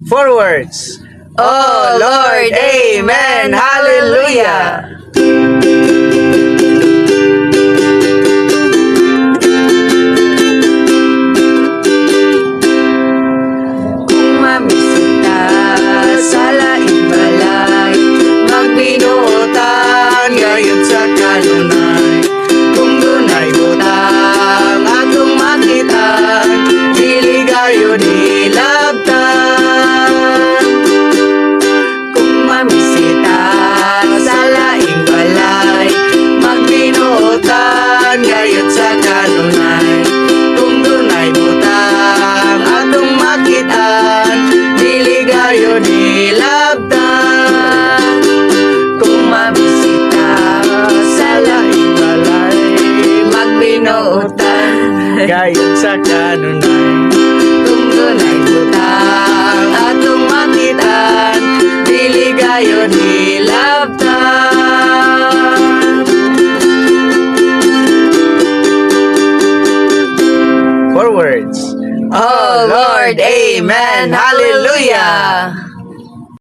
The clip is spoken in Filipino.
Forwards. Oh Lord, Amen, Hallelujah. Kung mamisita sa laing balay, magbinuotan gayon sa kanunay. Kung dunay butang atong makitan, dili gayon ilabtan. Kung mamisita sa laing balay, magbinuotan gayon sa kanunay. Kung dunay butang atong makitan, dili gayon ilabtan. Kung mamisita sa laing balay, magbinuotan Gayon sa kanunay. kung dunay butang atong makitan, dili gayon ilabtan. Forwards. Oh Lord, Amen, Hallelujah.